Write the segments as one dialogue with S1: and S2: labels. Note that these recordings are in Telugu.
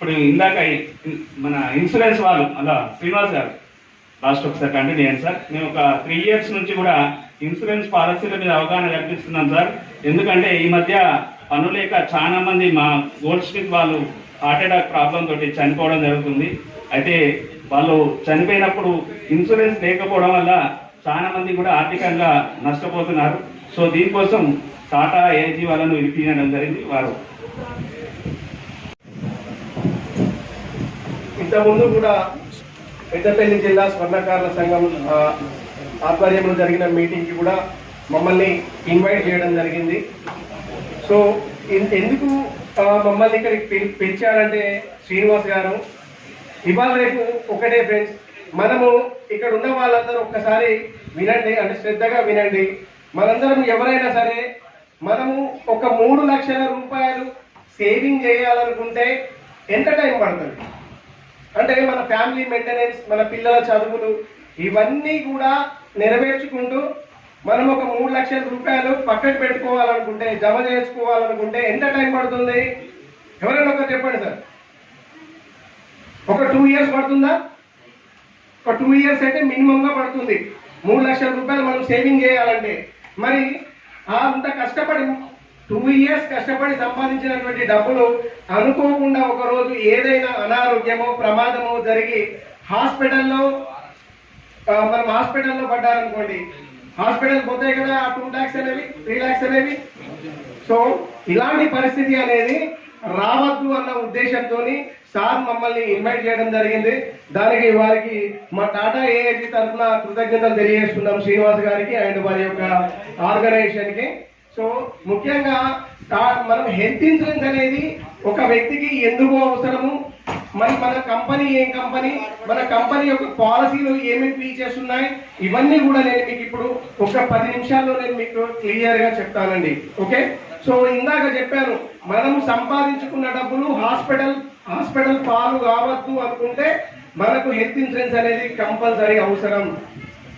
S1: ఇప్పుడు ఇందాక మన ఇన్సూరెన్స్ వాళ్ళు అలా శ్రీనివాస్ గారు లాస్ట్ ఒకసారి కంటిన్యూ చేయండి సార్. మేము ఒక 3 years నుంచి కూడా ఇన్సూరెన్స్ పాలసీల మీద అవగాహన కల్పిస్తున్నాం సార్. ఎందుకంటే ఈ మధ్య పనులేక చాలా మంది మా గోల్డ్ స్మిత్ వాళ్ళు హార్ట్ అటాక్ ప్రాబ్లం తోటి చనిపోవడం జరుగుతుంది. అయితే వాళ్ళు చనిపోయినప్పుడు ఇన్సూరెన్స్ లేకపోవడం వల్ల చాలా మంది కూడా ఆర్థికంగా నష్టపోతున్నారు. సో దీనికోసం టాటా ఏజీ వాళ్ళను వినిపించడం జరిగింది. వారు
S2: ఇంతకుముందు కూడా పెద్దపల్లి జిల్లా స్వర్ణకారుల సంఘం ఆధ్వర్యంలో జరిగిన మీటింగ్కి కూడా మమ్మల్ని ఇన్వైట్ చేయడం జరిగింది. సో ఎందుకు మమ్మల్ని ఇక్కడికి పిలిచారంటే శ్రీనివాస్ గారు, ఇవాళ రేపు ఒకటే ఫ్రెండ్స్, మనము ఇక్కడ ఉన్న వాళ్ళందరూ ఒక్కసారి వినండి, అంటే శ్రద్ధగా వినండి. మనందరం ఎవరైనా సరే మనము ఒక 3 లక్షల రూపాయలు సేవింగ్ చేయాలనుకుంటే ఎంత టైం పడుతుంది? అంటే మన ఫ్యామిలీ మెయింటెనెన్స్, మన పిల్లల చదువులు, ఇవన్నీ కూడా నెరవేర్చుకుంటూ మనం ఒక 3 లక్షల రూపాయలు పక్కకు పెట్టుకోవాలనుకుంటే, జమ చేసుకోవాలనుకుంటే ఎంత టైం పడుతుంది? ఎవరైనా ఒకరు చెప్పండి సార్. ఒక 2 years పడుతుందా? ఒక 2 years అయితే మినిమంగా పడుతుంది 3 లక్షల రూపాయలు మనం సేవింగ్ చేయాలంటే. మరి అంత కష్టపడి 2 years కష్టపడి సంపాదించినటువంటి డబ్బులు అనుకోకుండా ఒకరోజు ఏదైనా అనారోగ్యమో ప్రమాదమో జరిగి మనం హాస్పిటల్లో పడ్డారనుకోండి, హాస్పిటల్ పోతాయి కదా 2 lakhs అనేవి, 3 lakhs అనేవి. సో ఇలాంటి పరిస్థితి అనేది రావద్దు అన్న ఉద్దేశంతో సార్ మమ్మల్ని ఇన్వైట్ చేయడం జరిగింది. దానికి వారికి మా టాటా ఏఐజీ తరఫున కృతజ్ఞతలు తెలియజేస్తున్నాం శ్రీనివాస్ గారికి అండ్ వారి యొక్క ఆర్గనైజేషన్ కి. సో ముఖ్యంగా మనం హెల్త్ ఇన్సూరెన్స్ అనేది ఒక వ్యక్తికి ఎందుకు అవసరము, మన కంపెనీ ఏం కంపెనీ, మన కంపెనీ యొక్క పాలసీలు ఏమేమి ఫీచర్స్ ఉన్నాయి, ఇవన్నీ కూడా నేను మీకు ఇప్పుడు ఒక 10 నిమిషాల్లో నేను మీకు క్లియర్ గా చెప్తానండి. ఓకే, సో ఇందాక చెప్పాను, మనము సంపాదించుకున్న డబ్బులు హాస్పిటల్ పాలు కావద్దు అనుకుంటే మనకు హెల్త్ ఇన్సూరెన్స్ అనేది కంపల్సరీ అవసరం.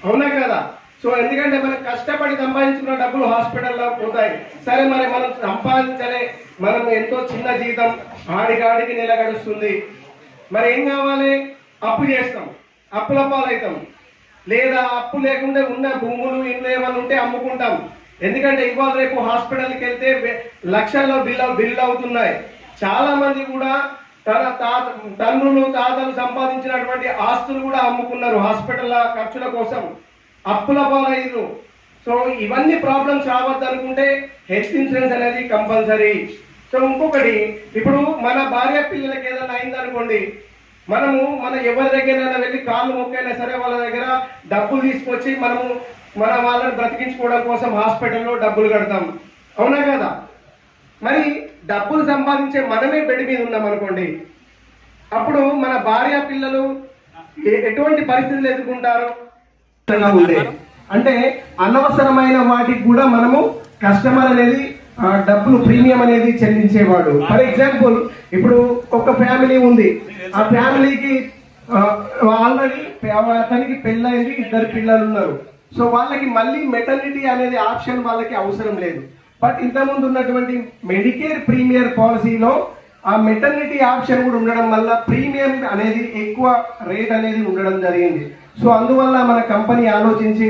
S2: అవునా కదా? సో ఎందుకంటే మనం కష్టపడి సంపాదించుకున్న డబ్బులు హాస్పిటల్లో పోతాయి. సరే, మరి మనం సంపాదించలే, మనం ఎంతో చిన్న జీతం, ఆడికి నెల గడుస్తుంది, మరి ఏం కావాలి? అప్పు చేస్తాం, అప్పుల పాలవుతాం. లేదా అప్పు లేకుండా ఉన్న భూములు ఇల్లు ఏమైనా ఉంటే అమ్ముకుంటాం. ఎందుకంటే ఇవాళ రేపు హాస్పిటల్కి వెళ్తే లక్షల్లో బిల్లు అవుతున్నాయి. చాలా మంది కూడా తన తండ్రులు తాతలు సంపాదించినటువంటి ఆస్తులు కూడా అమ్ముకున్నారు హాస్పిటల్ ఖర్చుల కోసం, అప్పుల పాలయ్యారు. సో ఇవన్నీ ప్రాబ్లమ్స్ రావద్దు అనుకుంటే హెల్త్ ఇన్సూరెన్స్ అనేది కంపల్సరీ. సో ఇంకొకటి, ఇప్పుడు మన భార్య పిల్లలకి ఏదైనా అయిందనుకోండి, మన ఎవరి దగ్గరైనా వెళ్ళి కాళ్ళు మొక్కైనా సరే వాళ్ళ దగ్గర డబ్బులు తీసుకొచ్చి మన వాళ్ళని బ్రతికించుకోవడం కోసం హాస్పిటల్లో డబ్బులు కడతాం. అవునా కదా? మరి డబ్బులు సంపాదించే మనమే బెడ్ మీద ఉన్నాం అనుకోండి, అప్పుడు మన భార్య పిల్లలు ఎటువంటి పరిస్థితులు ఎదుర్కొంటారు? అంటే అనవసరమైన వాటికి కూడా మనము కస్టమర్ అనేది డబ్బులు ప్రీమియం అనేది చెల్లించేవాడు. ఫర్ ఎగ్జాంపుల్, ఇప్పుడు ఒక ఫ్యామిలీ ఉంది, ఆ ఫ్యామిలీకి ఆల్రెడీ అతనికి పెళ్ళైంది, 2 పిల్లలు ఉన్నారు. సో వాళ్ళకి మళ్ళీ మెటర్నిటీ అనేది ఆప్షన్ వాళ్ళకి అవసరం లేదు. బట్ ఇంతకుముందు ఉన్నటువంటి మెడికేర్ ప్రీమియర్ పాలసీలో ఆ మెటర్నిటీ ఆప్షన్ కూడా ఉండడం వల్ల ప్రీమియం అనేది ఎక్కువ రేట్ అనేది ఉండడం జరిగింది. సో అందువల్ల మన కంపెనీ ఆలోచించి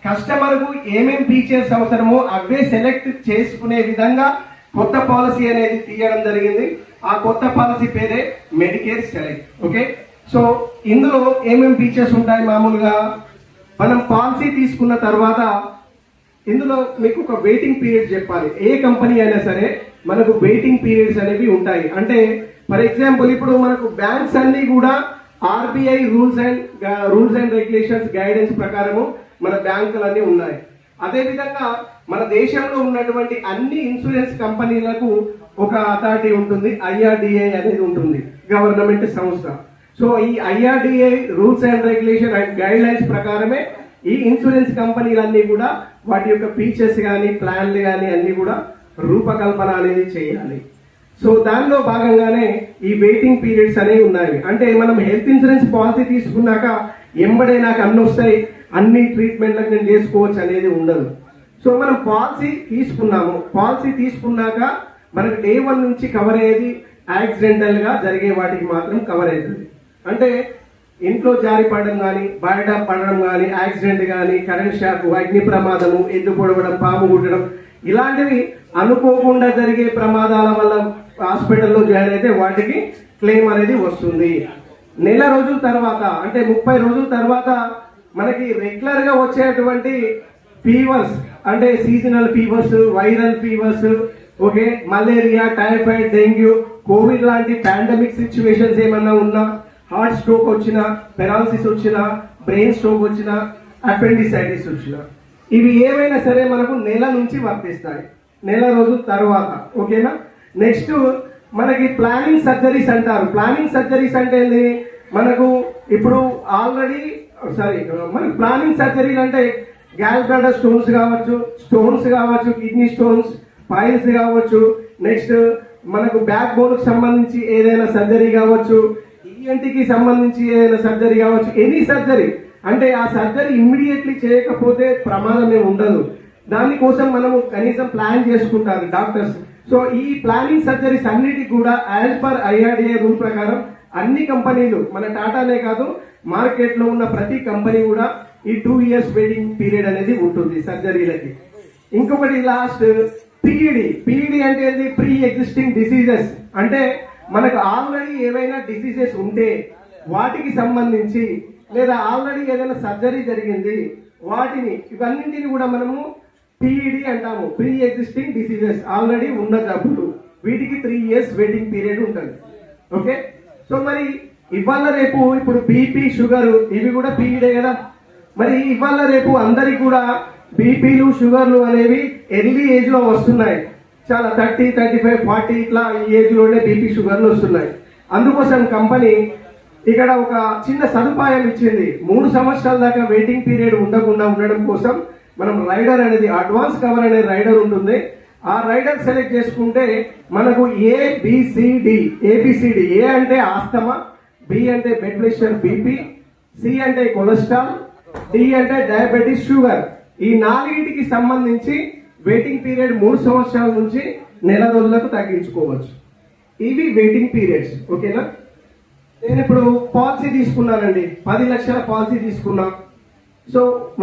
S2: కస్టమర్కు ఏమేమి ఫీచర్స్ అవసరమో అవే సెలెక్ట్ చేసుకునే విధంగా కొత్త పాలసీ అనేది తీయడం జరిగింది. ఆ కొత్త పాలసీ పేరే మెడికేర్ సెలెక్ట్. ఓకే, సో ఇందులో ఏమేమి ఫీచర్స్ ఉంటాయి? మామూలుగా మనం పాలసీ తీసుకున్న తర్వాత ఇందులో మీకు ఒక వెయిటింగ్ పీరియడ్ చెప్పాలి. ఏ కంపెనీ అయినా సరే మనకు వెయిటింగ్ పీరియడ్స్ అనేవి ఉంటాయి. అంటే ఫర్ ఎగ్జాంపుల్, ఇప్పుడు మనకు బ్యాంక్స్ అన్ని కూడా RBI rules and regulations guidance ప్రకారము మన బ్యాంకులన్నీ ఉన్నాయి. అదేవిధంగా మన దేశంలో ఉన్నటువంటి అన్ని ఇన్సూరెన్స్ కంపెనీలకు ఒక అథారిటీ ఉంటుంది, ఐఆర్డిఏ అనేది ఉంటుంది, గవర్నమెంట్ సంస్థ. సో ఈ IRDA rules and regulation and guide lines ప్రకారమే ఈ ఇన్సూరెన్స్ కంపెనీలన్నీ కూడా వాటి యొక్క ఫీచర్స్ కానీ ప్లాన్లు కానీ అన్ని కూడా రూపకల్పన అనేది చేయాలి. సో దానిలో భాగంగానే ఈ వెయిటింగ్ పీరియడ్స్ అనేవి ఉన్నాయి. అంటే మనం హెల్త్ ఇన్సూరెన్స్ పాలసీ తీసుకున్నాక ఎంబడే నాకు అన్ని వస్తాయి, అన్ని ట్రీట్మెంట్లకు నేను చేసుకోవచ్చు అనేది ఉండదు. సో మనం పాలసీ తీసుకున్నాక మనకు day 1 నుంచి కవర్ అయ్యేది యాక్సిడెంటల్ గా జరిగే వాటికి మాత్రం కవర్ అవుతుంది. అంటే ఇంట్లో జారి పడడం కానీ, బయట పడడం కానీ, యాక్సిడెంట్ కానీ, కరెంట్ షాక్, అగ్ని ప్రమాదము, ఎద్దు పొడవడం, పాము కుట్టడం, ఇలాంటివి అనుకోకుండా జరిగే ప్రమాదాల వల్ల హాస్పిటల్లో జాయిన్ అయితే వాటికి క్లెయిమ్ అనేది వస్తుంది. నెల రోజుల తర్వాత అంటే 30 రోజుల తర్వాత మనకి రెగ్యులర్ గా వచ్చేటువంటి ఫీవర్స్ అంటే seasonal fevers, viral fevers, okay, malaria, typhoid, dengue, Covid లాంటి పాండమిక్ సిచ్యువేషన్స్ ఏమన్నా ఉన్నా, హార్ట్ స్ట్రోక్ వచ్చినా, పెరాలసిస్ వచ్చినా, బ్రెయిన్ స్ట్రోక్ వచ్చినా, అపెండిసైటిస్ వచ్చినా, ఇవి ఏమైనా సరే మనకు నెల నుంచి వర్తిస్తాయి, నెల రోజుల తర్వాత. ఓకేనా? నెక్స్ట్ మనకి ప్లానింగ్ సర్జరీస్ అంటారు. ప్లానింగ్ సర్జరీస్ అంటే ఏంది? మనకు ఇప్పుడు ఆల్రెడీ మనకి ప్లానింగ్ సర్జరీలు అంటే గ్యాల్ బ్లాడర్ స్టోన్స్ కావచ్చు, కిడ్నీ స్టోన్స్, పైల్స్ కావచ్చు, నెక్స్ట్ మనకు బ్యాక్ బోన్ కు సంబంధించి ఏదైనా సర్జరీ కావచ్చు, ఈఎన్టీకి సంబంధించి ఏదైనా సర్జరీ కావచ్చు, ఎనీ సర్జరీ. అంటే ఆ సర్జరీ ఇమ్మీడియట్లీ చేయకపోతే ప్రమాదం ఏమి ఉండదు. దానికోసం మనము కనీసం ప్లాన్ చేసుకుంటారు డాక్టర్స్. సో ఈ ప్లానింగ్ సర్జరీస్ అన్నిటికి కూడా యాజ్ పర్ ఐఆర్డిఏ రూల్ ప్రకారం అన్ని కంపెనీలు, మన టాటానే కాదు, మార్కెట్ లో ఉన్న ప్రతి కంపెనీ కూడా ఈ 2 years వెయిటింగ్ పీరియడ్ అనేది ఉంటుంది సర్జరీలకి. ఇంకొకటి లాస్ట్ పిఈడి అంటే ఏంది? Pre existing diseases. అంటే మనకు ఆల్రెడీ ఏవైనా డిసీజెస్ ఉంటే వాటికి సంబంధించి, లేదా ఆల్రెడీ ఏదైనా సర్జరీ జరిగింది వాటిని, ఇవన్నింటిని కూడా మనము పిఈడి అంటాము. ప్రీ ఎగ్జిస్టింగ్ డిసీజెస్, ఆల్రెడీ ఉన్న జబ్బులు, వీటికి 3 years వెయిటింగ్ పీరియడ్ ఉంటుంది. ఓకే, సో మరి ఇవాళ రేపు ఇప్పుడు బీపీ, షుగర్, ఇవి కూడా పీఈడే కదా. మరి ఇవాళ రేపు అందరికి కూడా బీపీలు, షుగర్లు అనేవి ఎర్లీ ఏజ్ లో వస్తున్నాయి. చాలా 30, 35, 40 ఇట్లా ఈ ఏజ్ లోనే బీపీ, షుగర్లు వస్తున్నాయి. అందుకోసం కంపెనీ ఇక్కడ ఒక చిన్న సదుపాయం ఇచ్చింది. 3 సంవత్సరాల దాకా వెయిటింగ్ పీరియడ్ ఉండకుండా ఉండడం కోసం మనం రైడర్ అనేది, అడ్వాన్స్ కవర్ అనే రైడర్ ఉంటుంది. ఆ రైడర్ సెలెక్ట్ చేసుకుంటే మనకు ఏబిసిడి, ఏ అంటే ఆస్తమా, బి అంటే బ్లడ్ ప్రెషర్ బీపీ, సి అంటే కొలెస్ట్రాల్, డి అంటే డయాబెటీస్, షుగర్, ఈ 4టికి సంబంధించి వెయిటింగ్ పీరియడ్ 3 సంవత్సరాల నుంచి నెల రోజులకు తగ్గించుకోవచ్చు. ఇవి వెయిటింగ్ పీరియడ్స్. ఓకేనా? నేను ఇప్పుడు పాలసీ తీసుకున్నానండి, 10 లక్షల పాలసీ తీసుకున్నా. సో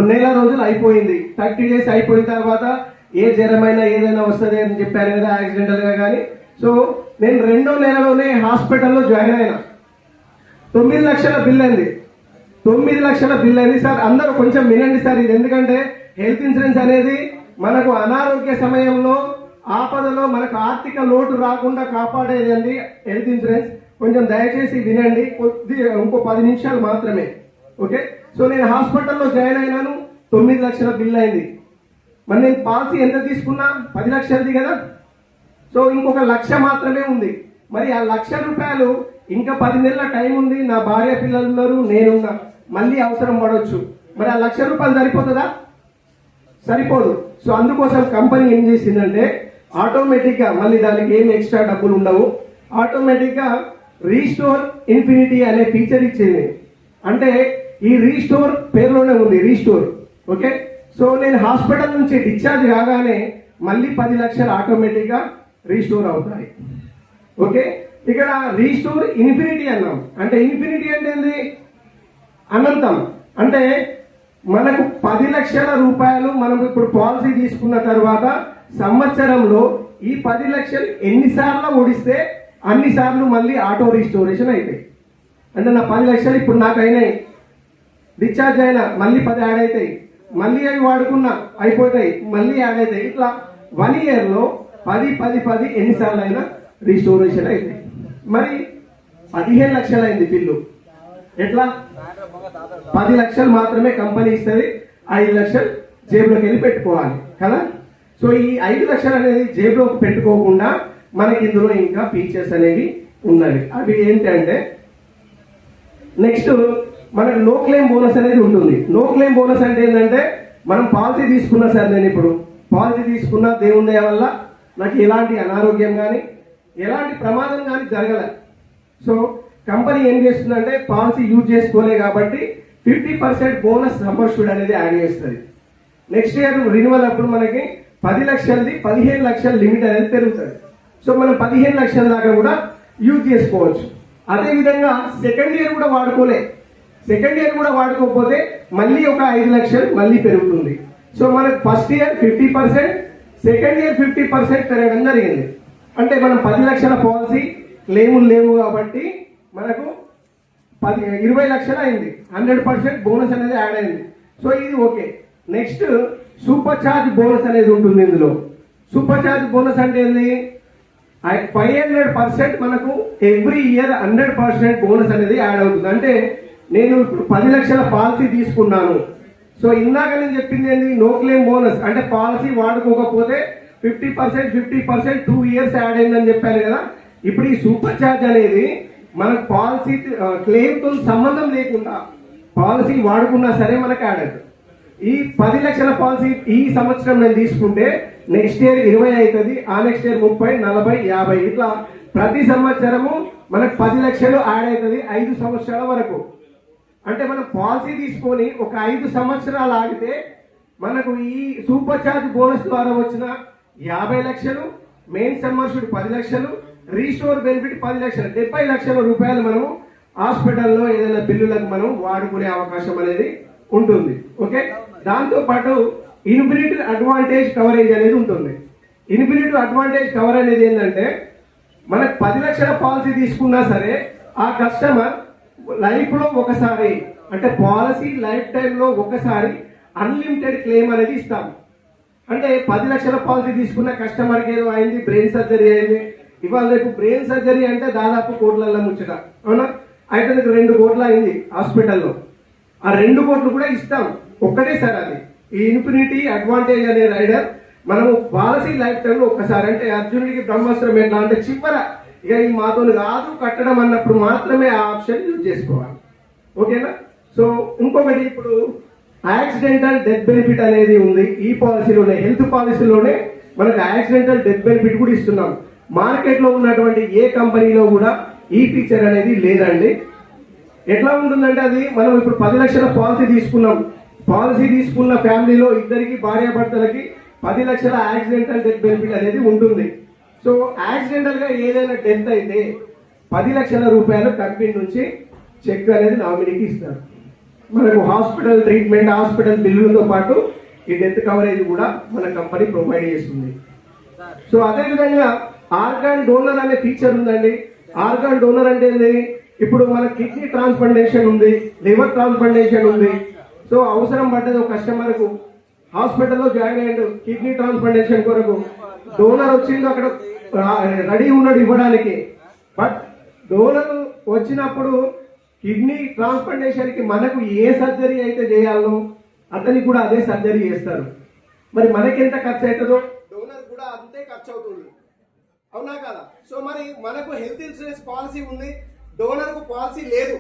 S2: నెల రోజులు అయిపోయింది, 30 days అయిపోయిన తర్వాత ఏ జ్వరమైనా ఏదైనా వస్తుంది అని చెప్పాను కదా, యాక్సిడెంటల్ గా కానీ. సో నేను 2వ నెలలోనే హాస్పిటల్లో జాయిన్ అయినా. 9 లక్షల బిల్ అయింది. 9 లక్షల బిల్ అయింది. సార్ అందరూ కొంచెం వినండి సార్, ఇది ఎందుకంటే హెల్త్ ఇన్సూరెన్స్ అనేది మనకు అనారోగ్య సమయంలో, ఆపదలో మనకు ఆర్థిక లోటు రాకుండా కాపాడేది అండి హెల్త్ ఇన్సూరెన్స్. కొంచెం దయచేసి వినండి, ఇంకో 10 నిమిషాలు మాత్రమే. ఓకే, సో నేను హాస్పిటల్లో జాయిన్ అయినాను, 9 లక్షల బిల్ అయింది. మరి నేను పాలసీ ఎంత తీసుకున్నా? 10 లక్షలది కదా. సో ఇంకొక 1 లక్ష మాత్రమే ఉంది. మరి ఆ 1 లక్ష రూపాయలు ఇంకా 10 నెలల టైం ఉంది, నా భార్య పిల్లలు ఉన్నారు, నేనున్నా, మళ్ళీ అవసరం పడవచ్చు. మరి ఆ 1 లక్ష రూపాయలు సరిపోతుందా? సరిపోదు. సో అందుకోసం కంపెనీ ఏం చేసిందంటే ఆటోమేటిక్ గా, మళ్ళీ దానికి ఏం ఎక్స్ట్రా డబ్బులు ఉండవు, ఆటోమేటిక్ గా రీస్టోర్ ఇన్ఫినిటీ అనే ఫీచర్ ఇచ్చింది. అంటే ఈ రీస్టోర్ పేరులోనే ఉంది, రీస్టోర్. ఓకే, సో నేను హాస్పిటల్ నుంచి డిశ్చార్జ్ కాగానే మళ్ళీ 10 లక్షలు ఆటోమేటిక్ గా రీస్టోర్ అవుతాయి. ఓకే, ఇక్కడ రీస్టోర్ ఇన్ఫినిటీ అన్నాం. అంటే ఇన్ఫినిటీ అంటే ఏంది? అనంతం. అంటే మనకు 10 లక్షల రూపాయలు మనం ఇప్పుడు పాలసీ తీసుకున్న తర్వాత సంవత్సరంలో ఈ 10 లక్షలు ఎన్నిసార్లు ఓడిస్తే అన్నిసార్లు మళ్ళీ ఆటో రీస్టోరేషన్ అవుతాయి. అంటే నా 10 లక్షలు ఇప్పుడు నాకు అయినాయి, డిశ్చార్జ్ అయినా మళ్ళీ 10 యాడ్ అవుతాయి, మళ్ళీ అవి వాడుకున్నా అయిపోతాయి, మళ్ళీ యాడ్ అవుతాయి. ఇట్లా 1 year లో 10 ఎన్నిసార్లు అయినా రీస్టోరేషన్ అవుతాయి. మరి 15 లక్షలు అయింది బిల్లు. ఎట్లా? 10 లక్షలు మాత్రమే కంపెనీ ఇస్తుంది, 5 లక్షలు జేబులోకి వెళ్ళి పెట్టుకోవాలి కదా. సో ఈ 5 లక్షలు అనేది జేబులోకి పెట్టుకోకుండా మనకి ఇందులో ఇంకా ఫీచర్స్ అనేవి ఉన్నవి. అవి ఏంటంటే నెక్స్ట్ మనకు నో క్లెయిమ్ బోనస్ అనేది ఉంటుంది. నో క్లెయిమ్ బోనస్ అంటే ఏంటంటే మనం పాలసీ తీసుకున్నా సార్, నేను ఇప్పుడు పాలసీ తీసుకున్నా, దేవుని దయ వల్ల నాకు ఎలాంటి అనారోగ్యం కానీ ఎలాంటి ప్రమాదం కానీ జరగలేదు. సో కంపెనీ ఏం చేస్తుందంటే పాలసీ యూజ్ చేసుకోలే కాబట్టి 50% బోనస్ సమ్మర్షుడ్ అనేది యాడ్ చేస్తుంది. నెక్స్ట్ ఇయర్ రిన్యువల్ అప్పుడు మనకి 10 లక్షలది 15 లక్షల లిమిట్ అనేది పెరుగుతుంది. సో మనం 15 లక్షల దాకా కూడా యూజ్ చేసుకోవచ్చు. అదే విధంగా సెకండ్ ఇయర్ కూడా వాడుకోలే, సెకండ్ ఇయర్ కూడా వాడుకోకపోతే మళ్ళీ ఒక 5 లక్షలు మళ్ళీ పెరుగుతుంది. సో మనకు ఫస్ట్ ఇయర్ 50%, సెకండ్ ఇయర్ 50% పెరగడం జరిగింది. అంటే మనం 10 లక్షల పాలసీ క్లెయిములు లేవు కాబట్టి మనకు 20 లక్షలు అయింది. 100% బోనస్ అనేది యాడ్ అయింది. సో ఇది okay. Next super charge bonus అనేది ఉంటుంది. ఇందులో సూపర్ ఛార్జ్ బోనస్ అంటే ఏంది? 500% మనకు ఎవ్రీ ఇయర్ 100% బోనస్ అనేది యాడ్ అవుతుంది. అంటే నేను ఇప్పుడు 10 లక్షల పాలసీ తీసుకున్నాను. సో ఇందాక నేను చెప్పింది ఏంది? నో క్లెయిమ్ బోనస్ అంటే పాలసీ వాడుకోకపోతే 50% 2 ఇయర్స్ యాడ్ అయిందని చెప్పాను కదా. ఇప్పుడు ఈ సూపర్ ఛార్జ్ అనేది మనకు పాలసీ క్లెయిమ్ తో సంబంధం లేకుండా పాలసీ వాడుకున్నా సరే మనకు యాడ్ అవుతుంది. ఈ 10 లక్షల పాలసీ ఈ సంవత్సరం నేను తీసుకుంటే నెక్స్ట్ ఇయర్ 20 అవుతుంది, ఆ నెక్స్ట్ ఇయర్ 30, 40, 50 ఇట్లా ప్రతి సంవత్సరము మనకు 10 లక్షలు యాడ్ అవుతుంది 5 సంవత్సరాల వరకు. అంటే మనం పాలసీ తీసుకొని ఒక 5 సంవత్సరాలు ఆగితే మనకు ఈ సూపర్ ఛార్జ్ బోనస్ ద్వారా వచ్చిన 50 లక్షలు, మెయిన్ సమ్మర్షుడ్ 10 లక్షలు, రీస్టోర్ బెనిఫిట్ 10 లక్షలు, 70 లక్షల రూపాయలు మనము హాస్పిటల్లో ఏదైనా బిల్లులకు మనం వాడుకునే అవకాశం అనేది ఉంటుంది. ఓకే, దాంతో పాటు ఇన్ఫినిటీ అడ్వాంటేజ్ కవరేజ్ అనేది ఉంటుంది. ఇన్ఫినిటీ అడ్వాంటేజ్ కవర్ అనేది ఏంటంటే మనకు 10 లక్షల పాలసీ తీసుకున్నా సరే ఆ కస్టమర్ లైఫ్ లో ఒకసారి, అంటే పాలసీ లైఫ్ టైంలో ఒకసారి అన్లిమిటెడ్ క్లెయిమ్ అనేది ఇస్తాం. అంటే 10 లక్షల పాలసీ తీసుకున్న కస్టమర్కి ఏదో అయింది, బ్రెయిన్ సర్జరీ అయింది. ఇవాళ రేపు బ్రెయిన్ సర్జరీ అంటే దాదాపు కోట్లలో ముచ్చట, అవునా? అయితే 2 కోట్ల అయింది హాస్పిటల్లో, ఆ 2 కోట్లు కూడా ఇస్తాం ఒక్కటే సార్. అది ఈ ఇన్ఫినిటీ అడ్వాంటేజ్ అనే రైడర్ మనము పాలసీ లైఫ్ టైంలో ఒక్కసారి, అంటే అర్జునుడికి బ్రహ్మాస్త్రం ఎట్లా అంటే చివర ఇక ఈ మాతో కాదు కట్టడం అన్నప్పుడు మాత్రమే ఆ ఆప్షన్ యూజ్ చేసుకోవాలి. ఓకేనా? సో ఇంకొకటి, ఇప్పుడు యాక్సిడెంటల్ డెత్ బెనిఫిట్ అనేది ఉంది ఈ పాలసీలోనే. హెల్త్ పాలసీలోనే మనకు యాక్సిడెంటల్ డెత్ బెనిఫిట్ కూడా ఇస్తున్నాం. మార్కెట్ లో ఉన్నటువంటి ఏ కంపెనీలో కూడా ఈ ఫీచర్ అనేది లేదండి. ఎట్లా ఉంటుందంటే అది మనం ఇప్పుడు 10 లక్షల పాలసీ తీసుకున్నాం. పాలసీ తీసుకున్న ఫ్యామిలీలో ఇద్దరికి భార్యాభర్తలకి 10 లక్షల యాక్సిడెంటల్ డెత్ బెనిఫిట్ అనేది ఉంటుంది. సో యాక్సిడెంటల్ గా ఏదైనా డెత్ అయితే 10 లక్షల రూపాయలు కంపెనీ నుంచి చెక్ అనేది నామినీకి ఇస్తారు. మనకు హాస్పిటల్ ట్రీట్మెంట్, హాస్పిటల్ బిల్లులతో పాటు ఈ డెత్ కవరేజ్ కూడా మన కంపెనీ ప్రొవైడ్ చేస్తుంది. సో అదే విధంగా ఆర్గాన్ డోనర్ అనే ఫీచర్ ఉందండి. ఆర్గాన్ డోనర్ అంటే ఏంటి? ఇప్పుడు మన కిడ్నీ ట్రాన్స్ప్లాంటేషన్ ఉంది, లివర్ ట్రాన్స్ప్లాంటేషన్ ఉంది. సో అవసరం పడ్డది ఒక కస్టమర్ కు, హాస్పిటల్లో జాయిన్ అయ్యాడు కిడ్నీ ట్రాన్స్ప్లాంటేషన్ కొరకు, డోనర్ వచ్చిందో అక్కడ రెడీ ఉన్నాడు ఇవ్వడానికి. బట్ డోనర్ వచ్చినప్పుడు కిడ్నీ ట్రాన్స్ప్లాంటేషన్ కి మనకు ఏ సర్జరీ అయితే చేయాలో అతనికి కూడా అదే సర్జరీ చేస్తారు. మరి మనకెంత ఖర్చు అవుతుందో డోనర్ కూడా అంతే ఖర్చు అవుతుంది, అవునా కదా? సో మరి మనకు హెల్త్ ఇన్సూరెన్స్ పాలసీ ఉంది, డోనర్ కు పాలసీ లేదు.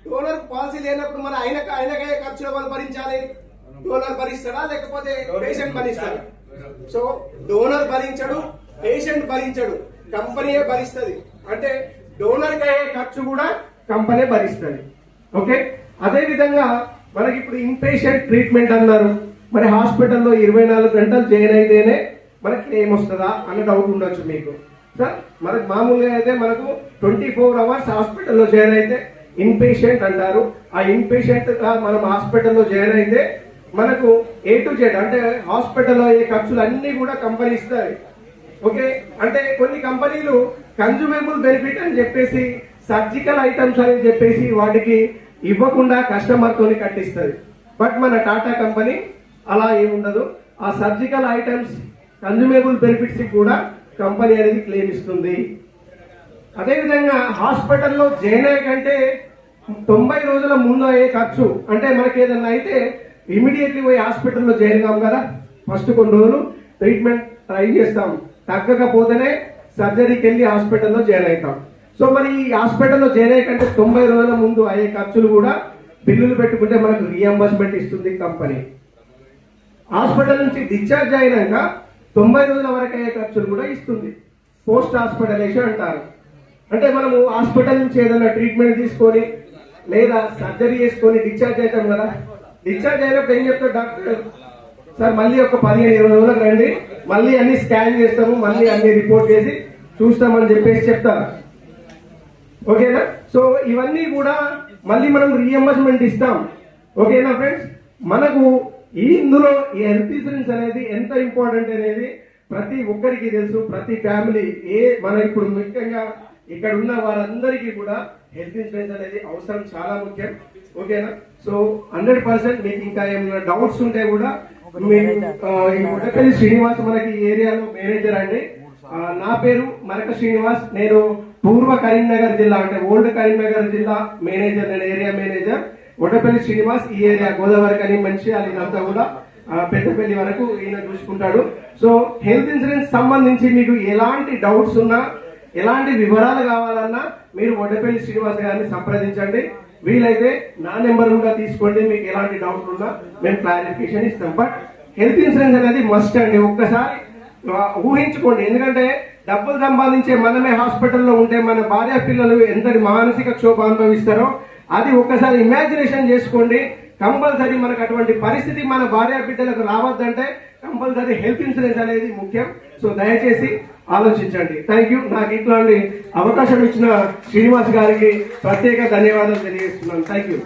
S2: డోనర్ కు పాలసీ లేనప్పుడు మన ఆయనకే ఖర్చులు వాళ్ళు భరించాలి. డోనర్ భరిస్తాడా లేకపోతే పేషెంట్ భరిస్తాడా? సో డోనర్ భరించడు, పేషెంట్ భరించడు, కంపెనీయే భరిస్తుంది. అంటే డోనర్ కి అయ్యే ఖర్చు కూడా కంపెనీ భరిస్తుంది. ఓకే, అదే విధంగా మనకి ఇప్పుడు ఇన్పేషెంట్ ట్రీట్మెంట్ అన్నారు. మరి హాస్పిటల్లో 24 గంటలు జాయిన్ అయితేనే మనకి ఏమొస్తుందా అన్న డౌట్ ఉండొచ్చు మీకు. సార్ మనకు మామూలుగా అయితే మనకు 24 అవర్స్ హాస్పిటల్లో జాయిన్ అయితే ఇన్పేషెంట్ అంటారు. ఆ ఇన్పేషెంట్ మనం హాస్పిటల్లో జాయిన్ అయితే మనకు A to Z, అంటే హాస్పిటల్లో అయ్యే ఖర్చులు అన్ని కూడా కంపెనీ ఇస్తాయి. ఓకే, అంటే కొన్ని కంపెనీలు కన్జ్యూమబుల్ బెనిఫిట్ అని చెప్పేసి, సర్జికల్ ఐటమ్స్ అని చెప్పేసి వాటికి ఇవ్వకుండా కస్టమర్ తోని కట్టిస్తుంది. బట్ మన టాటా కంపెనీ అలా ఏముండదు. ఆ సర్జికల్ ఐటమ్స్, కన్జ్యూమబుల్ బెనిఫిట్స్ కూడా కంపెనీ అనేది క్లెయిమ్ ఇస్తుంది. అదేవిధంగా హాస్పిటల్లో జాయిన్ అయ్యే కంటే 90 రోజుల ముందు అయ్యే ఖర్చు, అంటే మనకి ఏదన్నా అయితే ఇమీడియట్లీ పోయి హాస్పిటల్లో జాయిన్ కాము కదా, ఫస్ట్ కొన్ని రోజులు ట్రీట్మెంట్ ట్రై చేస్తాం, తగ్గకపోతేనే సర్జరీకి వెళ్ళి హాస్పిటల్లో జాయిన్ అవుతాం. సో మరి ఈ హాస్పిటల్లో జాయిన్ అయ్యే కంటే 90 రోజుల ముందు అయ్యే ఖర్చులు కూడా బిల్లులు పెట్టుకుంటే మనకు రియంబర్స్మెంట్ ఇస్తుంది కంపెనీ. హాస్పిటల్ నుంచి డిశ్చార్జ్ అయినాక 90 రోజుల వరకు అయ్యే ఖర్చులు కూడా ఇస్తుంది. పోస్ట్ హాస్పిటలైజేషన్ అంటారు. అంటే మనము హాస్పిటల్ నుంచి ఏదైనా ట్రీట్మెంట్ తీసుకొని లేదా సర్జరీ చేసుకొని డిశ్చార్జ్ అవుతాం కదా, డిశ్చార్జ్ అయినప్పుడు ఏం చెప్తారు డాక్టర్? సార్ మళ్ళీ ఒక 15-20 రోజులకు రండి, మళ్ళీ అన్ని స్కాన్ చేస్తాము, మళ్ళీ అన్ని రిపోర్ట్ చేసి చూస్తామని చెప్పేసి చెప్తారు. ఓకేనా? సో ఇవన్నీ కూడా మళ్ళీ మనం రీఎంబర్స్మెంట్ ఇస్తాం. ఓకేనా ఫ్రెండ్స్? మనకు ఇందులో ఈ హెల్త్ ఇన్సూరెన్స్ అనేది ఎంత ఇంపార్టెంట్ అనేది ప్రతి ఒక్కరికి తెలుసు. ప్రతి ఫ్యామిలీ మన ఇప్పుడు ముఖ్యంగా ఇక్కడ ఉన్న వారందరికీ కూడా హెల్త్ ఇన్సూరెన్స్ అనేది అవసరం, చాలా ముఖ్యం. ఓకేనా? సో 100% మీకు ఇంకా ఏమైనా డౌట్స్ ఉంటే కూడా మీరు ఈ గుడ్డపల్లి శ్రీనివాస్ మనకి ఈ ఏరియాలో మేనేజర్ అండి. నా పేరు మరక శ్రీనివాస్. నేను పూర్వ కరీంనగర్ జిల్లా అంటే ఓల్డ్ కరీంనగర్ జిల్లా మేనేజర్, నేను ఏరియా మేనేజర్. గుడ్డపల్లి శ్రీనివాస్ ఈ ఏరియా గోదావరి కని మంచిర్యాల ఇదంతా కూడా పెద్దపల్లి వరకు ఈయన చూసుకుంటాడు. సో హెల్త్ ఇన్సూరెన్స్ సంబంధించి మీకు ఎలాంటి డౌట్స్ ఉన్నా, ఎలాంటి వివరాలు కావాలన్నా మీరు వడ్డపల్లి శ్రీనివాస్ గారిని సంప్రదించండి. వీలైతే నా నెంబర్ కూడా తీసుకోండి, మీకు ఎలాంటి డౌట్ ఉన్నా మేము క్లారిఫికేషన్ ఇస్తాం. బట్ హెల్త్ ఇన్సూరెన్స్ అనేది మస్ట్ అండి. ఒక్కసారి ఊహించుకోండి, ఎందుకంటే డబ్బులు సంపాదించే మనమే హాస్పిటల్లో ఉంటే మన భార్య పిల్లలు ఎంతటి మానసిక క్షోభ అనుభవిస్తారో అది ఒక్కసారి ఇమాజినేషన్ చేసుకోండి. కంపల్సరీ మనకు అటువంటి పరిస్థితి మన భార్య బిడ్డలకు రావద్దంటే కంపల్సరీ హెల్త్ ఇన్సూరెన్స్ అనేది ముఖ్యం. సో దయచేసి ఆలోచించండి. Thank you. నాకు ఇట్లాంటి అవకాశం ఇచ్చిన శ్రీనివాస్ గారికి ప్రత్యేక ధన్యవాదాలు తెలియజేస్తున్నాను. Thank you.